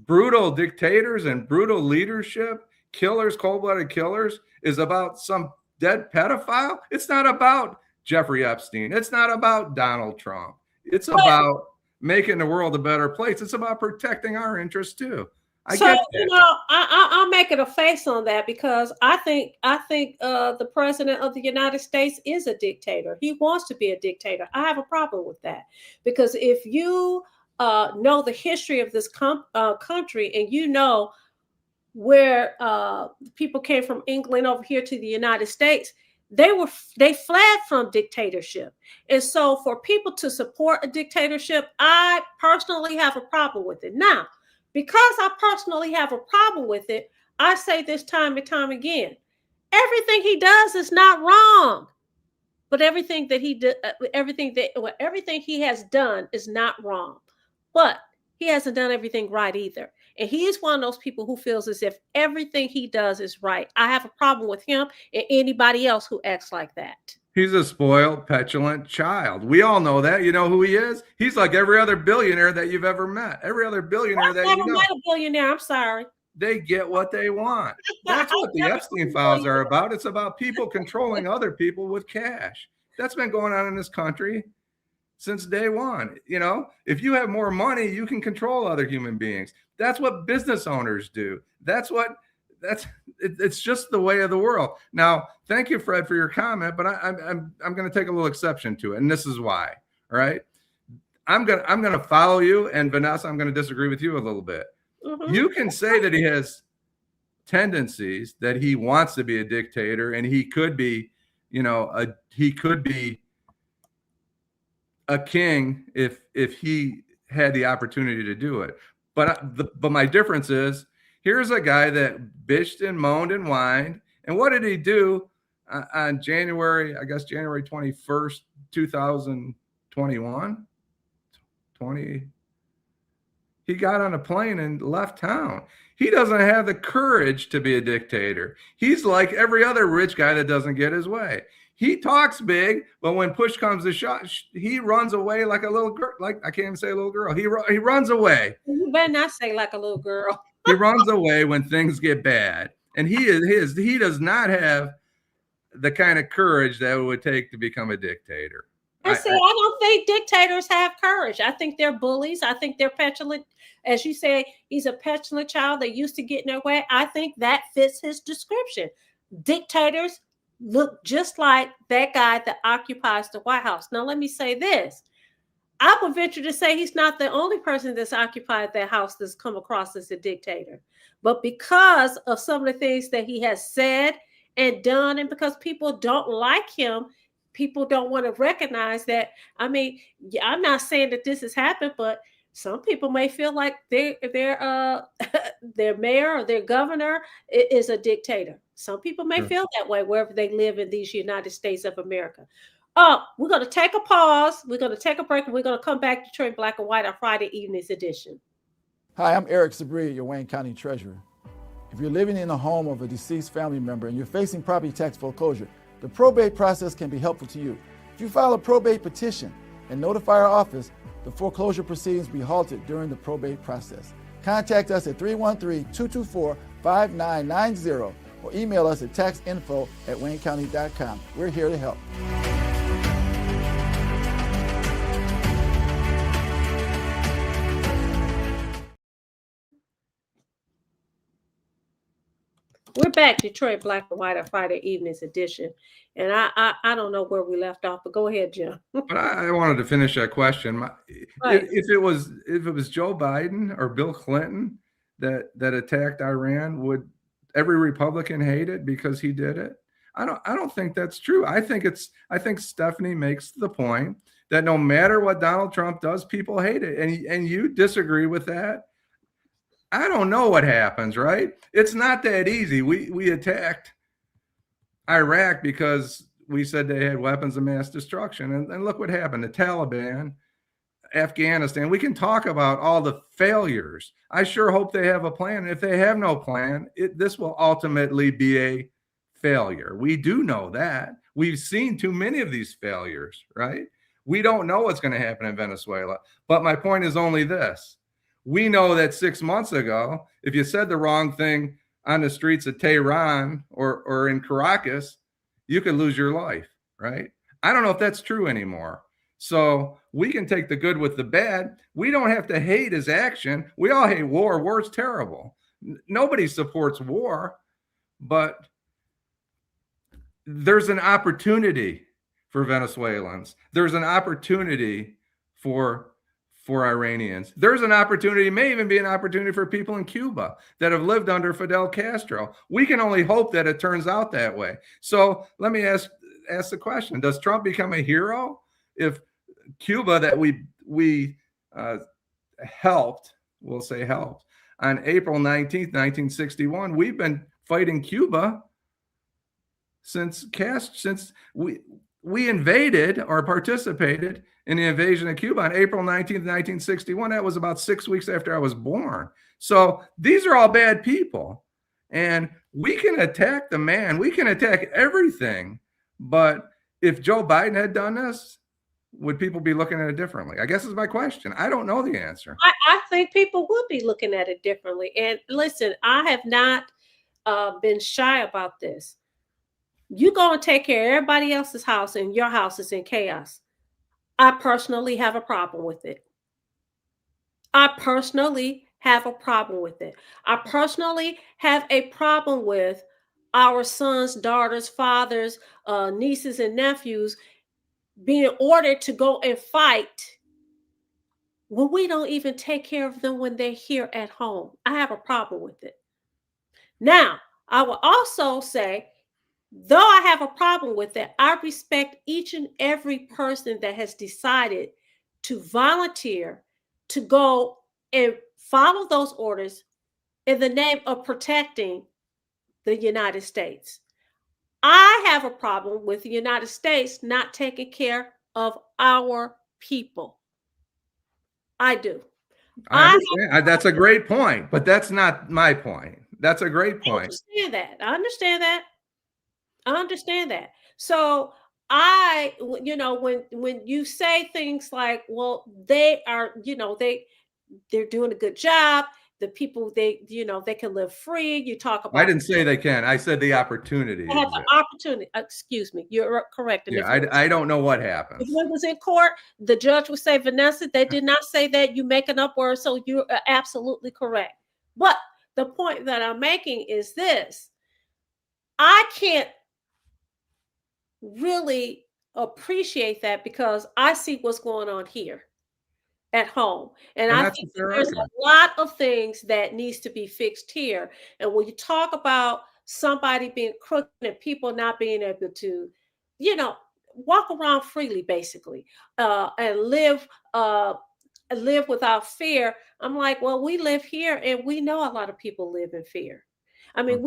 brutal dictators and brutal leadership, killers, cold-blooded killers, is about some dead pedophile? It's not about Jeffrey Epstein. It's not about Donald Trump. It's about making the world a better place. It's about protecting our interests too. I get that. You know, I'm making a face on that because I think the president of the United States is a dictator. He wants to be a dictator. I have a problem with that because if you know the history of this country and you know where people came from England over here to the United States, they fled from dictatorship. And so for people to support a dictatorship, I personally have a problem with it. Now, because I personally have a problem with it, I say this time and time again, everything he does is not wrong. But everything he has done is not wrong. But he hasn't done everything right either. And he is one of those people who feels as if everything he does is right. I have a problem with him and anybody else who acts like that. He's a spoiled, petulant child. We all know that. You know who he is? He's like every other billionaire that you've ever met. Every other billionaire that you know. I've never met a billionaire. I'm sorry. They get what they want. That's what the Epstein files are about. It's about people controlling other people with cash. That's been going on in this country since day one. You know, if you have more money, you can control other human beings. That's what business owners do. It's just the way of the world. Now, thank you, Fred, for your comment, but I'm going to take a little exception to it, and this is why. All right, I'm gonna follow you, and Vanessa, I'm going to disagree with you a little bit. Mm-hmm. You can say that he has tendencies, that he wants to be a dictator, and he could be, you know, he could be a king if he had the opportunity to do it. But my difference is, here's a guy that bitched and moaned and whined. And what did he do on January 21st, 2021? He got on a plane and left town. He doesn't have the courage to be a dictator. He's like every other rich guy that doesn't get his way. He talks big, but when push comes to shove, he runs away like a little girl. Like, I can't even say a little girl. He runs away. You better not say like a little girl. He runs away when things get bad. And he does not have the kind of courage that it would take to become a dictator. I don't think dictators have courage. I think they're bullies. I think they're petulant. As you say, he's a petulant child that used to get in their way. I think that fits his description. Dictators look just like that guy that occupies the White House. Now, let me say this. I would venture to say he's not the only person that's occupied that house that's come across as a dictator. But because of some of the things that he has said and done, and because people don't like him, people don't want to recognize that. I mean, I'm not saying that this has happened, but some people may feel like their mayor or their governor is a dictator. Some people may feel that way wherever they live in these United States of America. We're going to take a pause. We're going to take a break, and we're going to come back to Detroit Black and White on Friday evening's edition. Hi, I'm Eric Sabri, your Wayne County Treasurer. If you're living in the home of a deceased family member and you're facing property tax foreclosure, the probate process can be helpful to you. If you file a probate petition and notify our office, the foreclosure proceedings will be halted during the probate process. Contact us at 313-224-5990 or email us at taxinfo@waynecounty.com. We're here to help. We're back, Detroit Black and White on Friday evening's edition. And I don't know where we left off, but go ahead, Jim. But I wanted to finish that question. Right. If it was Joe Biden or Bill Clinton that attacked Iran, would every Republican hate it because he did it? I don't think that's true. I think Stephanie makes the point that no matter what Donald Trump does, people hate it. And you disagree with that. I don't know what happens, right? It's not that easy. We attacked Iraq because we said they had weapons of mass destruction. And look what happened. The Taliban, Afghanistan, we can talk about all the failures. I sure hope they have a plan. If they have no plan, this will ultimately be a failure. We do know that. We've seen too many of these failures, right? We don't know what's going to happen in Venezuela. But my point is only this. We know that 6 months ago, if you said the wrong thing on the streets of Tehran or in Caracas, you could lose your life, right? I don't know if that's true anymore. So we can take the good with the bad. We don't have to hate his action. We all hate war. War's terrible. Nobody supports war, but there's an opportunity for Venezuelans. There's an opportunity for Iranians. There's an opportunity, may even be an opportunity for people in Cuba that have lived under Fidel Castro. We can only hope that it turns out that way. So let me ask the question: does Trump become a hero if Cuba that we helped, we'll say helped, on April 19th, 1961, we've been fighting Cuba since we invaded or participated in the invasion of Cuba on April 19th, 1961. That was about 6 weeks after I was born. So these are all bad people. And we can attack the man. We can attack everything. But if Joe Biden had done this, would people be looking at it differently? I guess is my question. I don't know the answer. I think people would be looking at it differently. And listen, I have not been shy about this. You go and take care of everybody else's house and your house is in chaos. I personally have a problem with it. I personally have a problem with it. I personally have a problem with our sons, daughters, fathers, nieces, and nephews being ordered to go and fight when we don't even take care of them when they're here at home. I have a problem with it. Now, I will also say, though I have a problem with it, I respect each and every person that has decided to volunteer to go and follow those orders in the name of protecting the United States. I have a problem with the United States not taking care of our people. I do. I understand. That's a great point, but that's not my point. That's a great point. I understand that. So when you say things like, well, they are, they're doing a good job. The people, they can live free. You talk about. I didn't say they can. I said the opportunity. They have the opportunity. Excuse me. You're correct. Yeah, I don't know what happens. If it was in court, the judge would say, Vanessa, they did not say that. You making up words. So you're absolutely correct. But the point that I'm making is this. I can't really appreciate that because I see what's going on here at home. And I think there's a lot of things that needs to be fixed here. And when you talk about somebody being crooked and people not being able to, walk around freely, basically, and live without fear, I'm like, well, we live here and we know a lot of people live in fear. I mean,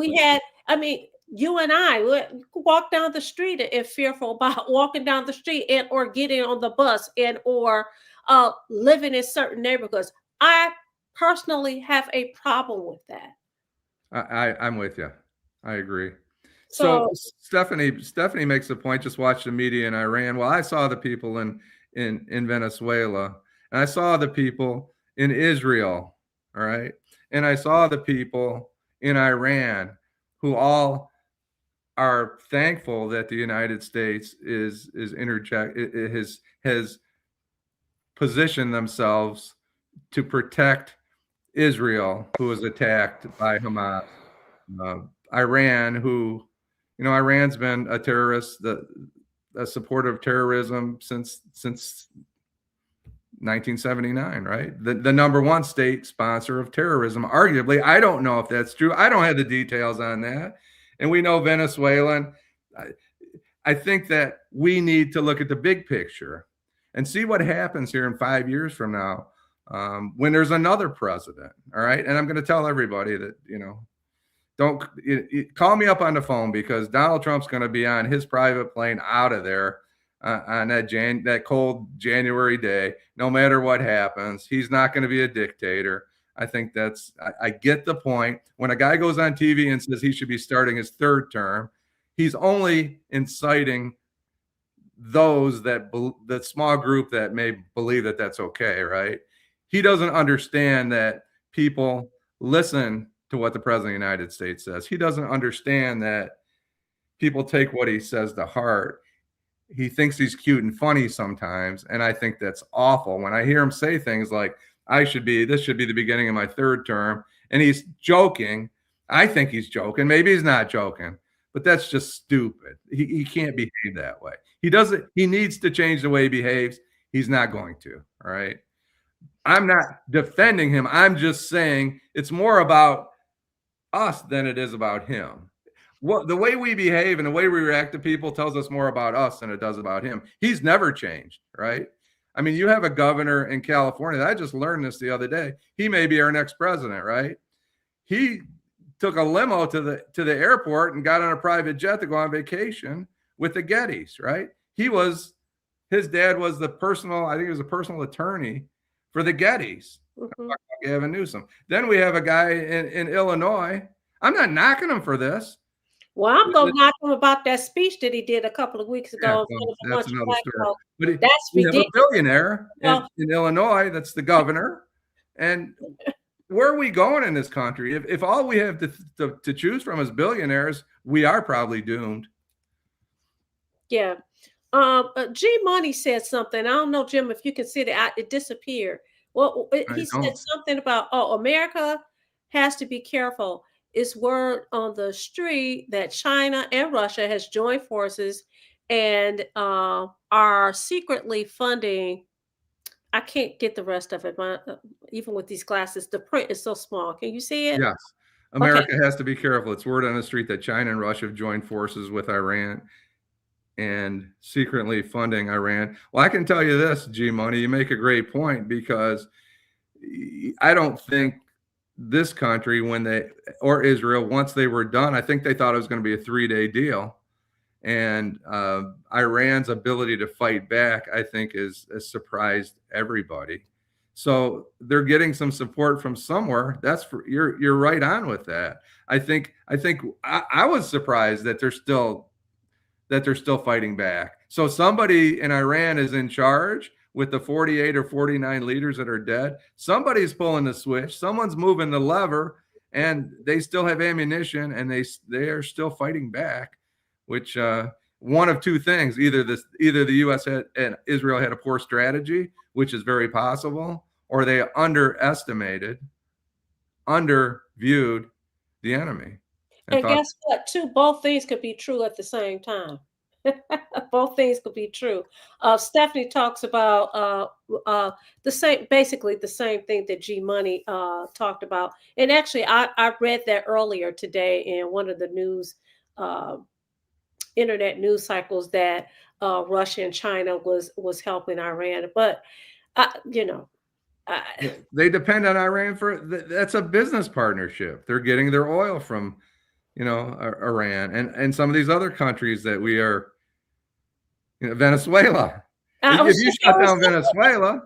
you and I walk down the street and fearful about walking down the street and or getting on the bus and or living in certain neighborhoods. I personally have a problem with that. I'm with you. I agree. So Stephanie makes a point. Just watch the media in Iran. Well, I saw the people in Venezuela, and I saw the people in Israel. All right, and I saw the people in Iran who all are thankful that the United States has positioned themselves to protect Israel, who was attacked by Hamas. Iran, Iran's been a terrorist, a supporter of terrorism since 1979, right? The number one state sponsor of terrorism, arguably. I don't know if that's true. I don't have the details on that. And we know Venezuelan. I think that we need to look at the big picture and see what happens here in 5 years from now when there's another president. All right. And I'm going to tell everybody that, don't call me up on the phone, because Donald Trump's going to be on his private plane out of there on that cold January day. No matter what happens, he's not going to be a dictator. I think I get the point. When a guy goes on TV and says he should be starting his third term, he's only inciting those that small group that may believe that that's okay, right? He doesn't understand that people listen to what the president of the United States says. He doesn't understand that people take what he says to heart. He thinks he's cute and funny sometimes, and I think that's awful. When I hear him say things like, this should be the beginning of my third term, and he's joking, I think he's joking. Maybe he's not joking, but that's just stupid. He can't behave that way. He needs to change the way he behaves. He's not going to, all right? I'm not defending him. I'm just saying it's more about us than it is about him. The way we behave and the way we react to people tells us more about us than it does about him. He's never changed, right? I mean, you have a governor in California. I just learned this the other day. He may be our next president, right? He took a limo to the airport and got on a private jet to go on vacation with the Gettys, right? His dad was I think he was a personal attorney for the Gettys. Gavin Newsom. Then we have a guy in Illinois. I'm not knocking him for this. Well, I'm going to knock him about that speech that he did a couple of weeks ago. Yeah, that's another story. But that's we ridiculous. have a billionaire in Illinois that's the governor. And where are we going in this country? If all we have to choose from is billionaires, we are probably doomed. Yeah. G Money said something. I don't know, Jim, if you can see it. It disappeared. Well, he said something about, America has to be careful. It's word on the street that China and Russia has joined forces and are secretly funding. I can't get the rest of it, even with these glasses, the print is so small. Can you see it? Yes. America has to be careful. It's word on the street that China and Russia have joined forces with Iran and secretly funding Iran. Well, I can tell you this, G Money, you make a great point, because I don't think this country, or Israel, once they were done, I think they thought it was going to be a 3-day deal. And Iran's ability to fight back, I think, has surprised everybody. So they're getting some support from somewhere. You're right on with that. I think I was surprised that they're still fighting back. So somebody in Iran is in charge with the 48 or 49 leaders that are dead. Somebody's pulling the switch. Someone's moving the lever, and they still have ammunition, and they are still fighting back. Which one of two things: either the U.S. and Israel had a poor strategy, which is very possible, or they underviewed the enemy. And guess what? Both things could be true at the same time. Both things could be true. Stephanie talks about basically the same thing that G Money talked about. And actually, I read that earlier today in one of the news, internet news cycles, that Russia and China was helping Iran. But they depend on Iran that's a business partnership. They're getting their oil from Iran and some of these other countries that we are, Venezuela. If you shut down Venezuela.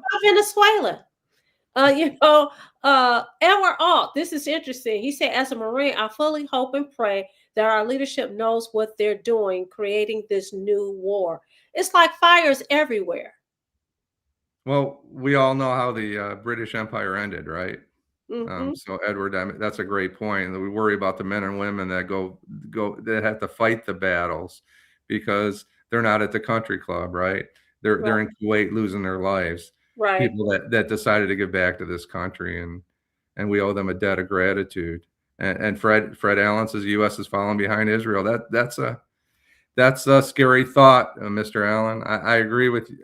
Edward Alt, this is interesting. He said, as a Marine, I fully hope and pray that our leadership knows what they're doing, creating this new war. It's like fires everywhere. Well, we all know how the British Empire ended, right? Mm-hmm. So Edward, that's a great point. We worry about the men and women that that have to fight the battles because they're not at the country club, right? They're in Kuwait losing their lives. Right. People that decided to give back to this country, and we owe them a debt of gratitude. And Fred Allan says the U.S. is following behind Israel. That's a scary thought, Mr. Allan. I agree with you.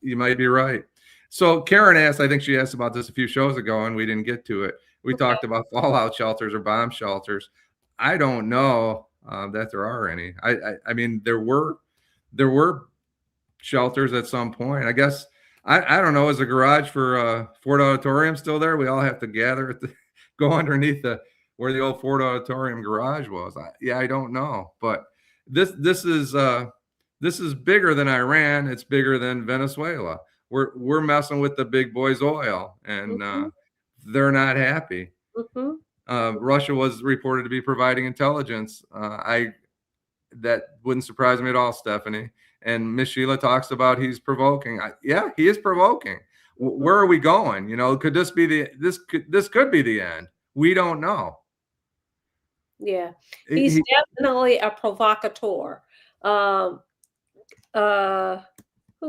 You might be right. So Karen asked, I think she asked about this a few shows ago, and we didn't get to it. We talked about fallout shelters or bomb shelters. I don't know that there are any. I mean, there were shelters at some point. I guess I don't know. Is the garage for Ford Auditorium still there? We all have to gather at the go underneath where the old Ford Auditorium garage was. I don't know, but this is bigger than Iran. It's bigger than Venezuela. We're messing with the big boys oil, and they're not happy. Russia was reported to be providing intelligence. That wouldn't surprise me at all, Stephanie. And Miss Sheila talks about he's provoking. Yeah, he is provoking. Where are we going? You know, could this be this could be the end? We don't know. Yeah, he's definitely a provocateur. Who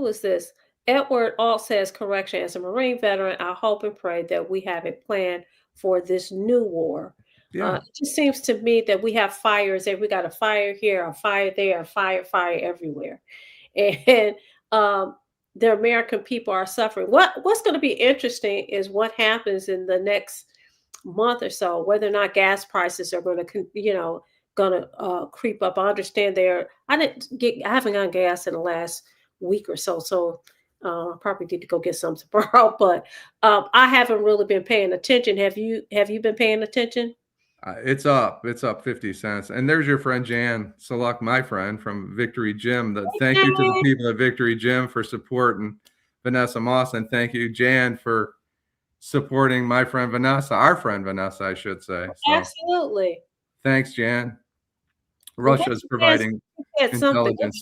is this? Edward Alt says, correction, as a Marine veteran, I hope and pray that we have a plan for this new war. Yeah. It just seems to me that we have fires. We got a fire here, a fire there, a fire everywhere. And the American people are suffering. What's going to be interesting is what happens in the next month or so, whether or not gas prices are going to, creep up. I understand I haven't gotten gas in the last week or so. So I probably need to go get some tomorrow, but I haven't really been paying attention. Have you been paying attention? It's up 50 cents. And there's your friend Jan Saluk, my friend from Victory Gym. Thank you to the people at Victory Gym for supporting Vanessa Moss, and thank you, Jan, for supporting my friend Vanessa, our friend Vanessa, I should say. So, absolutely. Thanks, Jan. Russia's providing intelligence.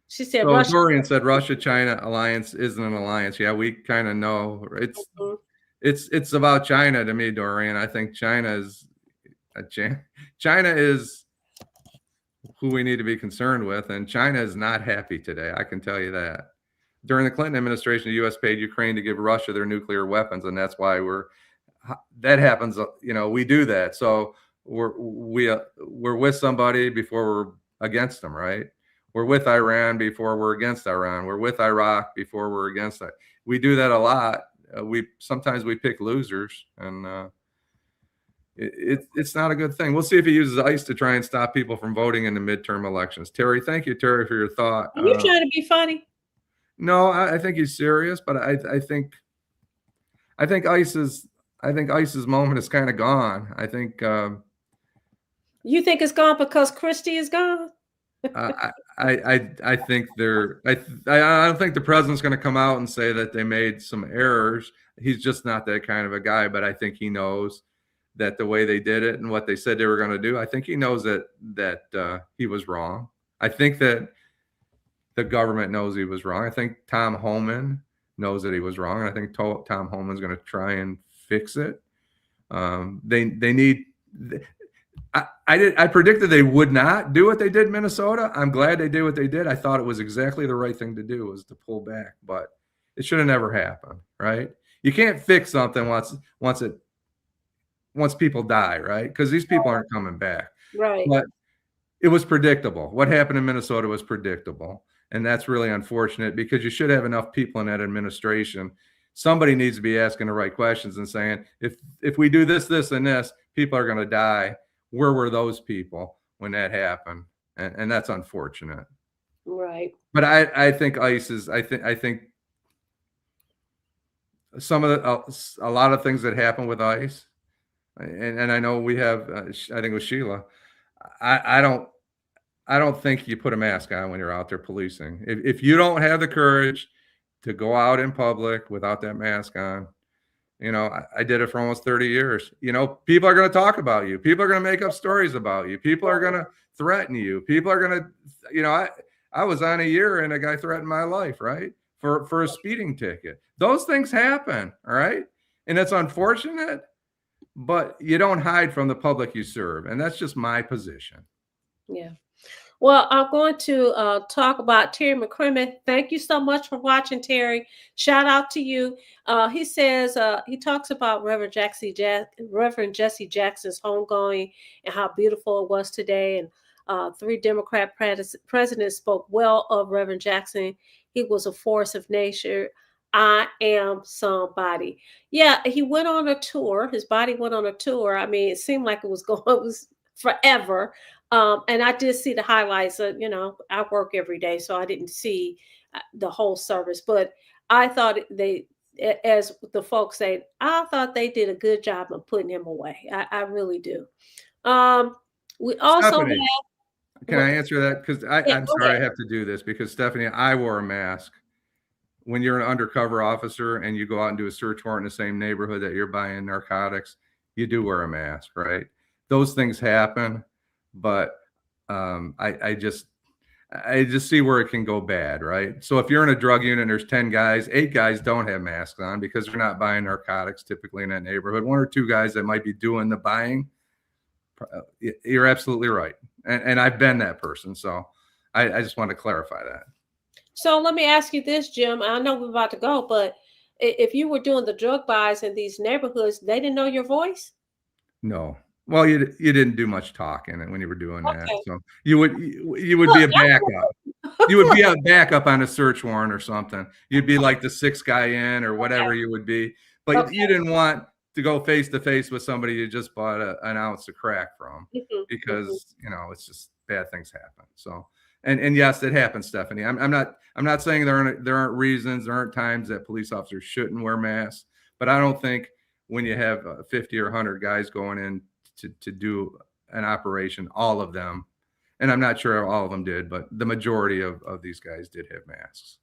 She said Dorian said Russia-China alliance isn't an alliance. Yeah, we kind of know. It's about China to me, Dorian. I think China is who we need to be concerned with, and China is not happy today. I can tell you that. During the Clinton administration, the U.S. paid Ukraine to give Russia their nuclear weapons, and that's why that happens. You know, we do that. So we're with somebody before we're against them, right? We're with Iran before we're against Iran. We're with Iraq before we're against it. We do that a lot. Sometimes we pick losers, and it's not a good thing. We'll see if he uses ICE to try and stop people from voting in the midterm elections. Terry, thank you, Terry, for your thought. Are you trying to be funny? No, I think he's serious, but I think ICE's moment is kind of gone. I think. You think it's gone because Christie is gone? I think I don't think the president's going to come out and say that they made some errors. He's just not that kind of a guy. But I think he knows that the way they did it and what they said they were going to do, I think he knows that he was wrong. I think that the government knows he was wrong. I think Tom Homan knows that he was wrong. And I think Tom Homan's going to try and fix it. They need. I predicted they would not do what they did in Minnesota. I'm glad they did what they did. I thought it was exactly the right thing to do, was to pull back, but it should have never happened, right? You can't fix something once people die, right? Because these people aren't coming back. Right. But it was predictable. What happened in Minnesota was predictable. And that's really unfortunate, because you should have enough people in that administration. Somebody needs to be asking the right questions and saying, if we do this, this, and this, people are going to die. Where were those people when that happened? And that's unfortunate. Right. But I think ICE is, I think some of a lot of things that happen with ICE, and I know we have, I think it was Sheila. I don't think you put a mask on when you're out there policing. If you don't have the courage to go out in public without that mask on, you know, I did it for almost 30 years. You know, people are going to talk about you. People are going to make up stories about you. People are going to threaten you. People are going to, you know, I was on a year and a guy threatened my life, right? For a speeding ticket. Those things happen, all right? And it's unfortunate, but you don't hide from the public you serve. And that's just my position. Yeah. Well, I'm going to talk about Terry McCrimmon. Thank you so much for watching, Terry. Shout out to you. He says, he talks about Reverend Jesse Jackson's homegoing and how beautiful it was today. And 3 Democrat presidents spoke well of Reverend Jackson. He was a force of nature. I am somebody. Yeah, he went on a tour. His body went on a tour. I mean, it seemed like it was forever. And I did see the highlights. You know, I work every day, so I didn't see the whole service. But I thought as the folks say, I thought they did a good job of putting him away. I really do. We also have. Stephanie, can I answer that? Because Yeah, I'm go sorry I ahead. have to do this because Stephanie, I wore a mask. When you're an undercover officer and you go out and do a search warrant in the same neighborhood that you're buying narcotics, you do wear a mask, right? Those things happen, but I just see where it can go bad, right? So if you're in a drug unit and there's 10 guys, 8 guys don't have masks on because they're not buying narcotics typically in that neighborhood. 1 or 2 guys that might be doing the buying. You're absolutely right. And I've been that person. So I just want to clarify that. So let me ask you this, Jim. I know we're about to go, but if you were doing the drug buys in these neighborhoods, they didn't know your voice? No. Well, you didn't do much talking when you were doing that. Okay. So you would be a Look, backup. You would be a backup on a search warrant or something. You'd be like the 6th guy in or whatever you would be. But Okay. you didn't want to go face to face with somebody you just bought an ounce of crack from because, you know, it's just bad things happen. So, and yes, it happens, Stephanie. I'm not saying there aren't reasons, there aren't times that police officers shouldn't wear masks, but I don't think when you have 50 or 100 guys going in to do an operation, all of them, and I'm not sure all of them did, but the majority of these guys did have masks.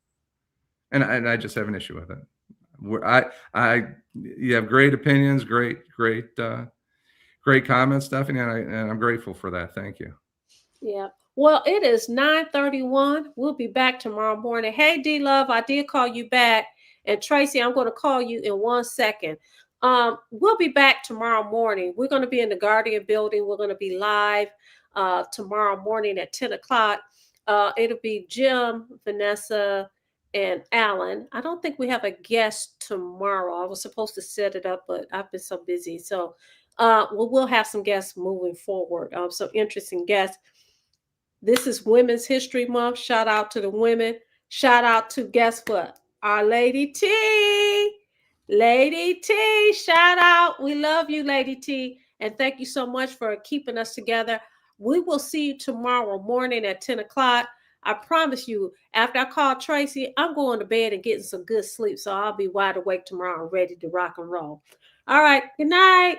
And I just have an issue with it. You have great opinions, great comments, Stephanie, and I'm grateful for that. Thank you. Yeah. Well, it is 9:31. We'll be back tomorrow morning. Hey, D Love, I did call you back. And Tracy, I'm going to call you in 1 second. We'll be back tomorrow morning. We're going to be in the Guardian building. We're going to be live tomorrow morning at 10 o'clock. It'll be Jim, Vanessa, and Allan. I don't think we have a guest tomorrow. I was supposed to set it up, but I've been so busy. So we'll have some guests moving forward. Some interesting guests. This is Women's History Month. Shout out to the women. Shout out to, guess what? Our Lady T. Lady T, shout out. We love you, Lady T. And thank you so much for keeping us together. We will see you tomorrow morning at 10 o'clock. I promise you, after I call Tracy, I'm going to bed and getting some good sleep. So I'll be wide awake tomorrow and ready to rock and roll. All right. Good night.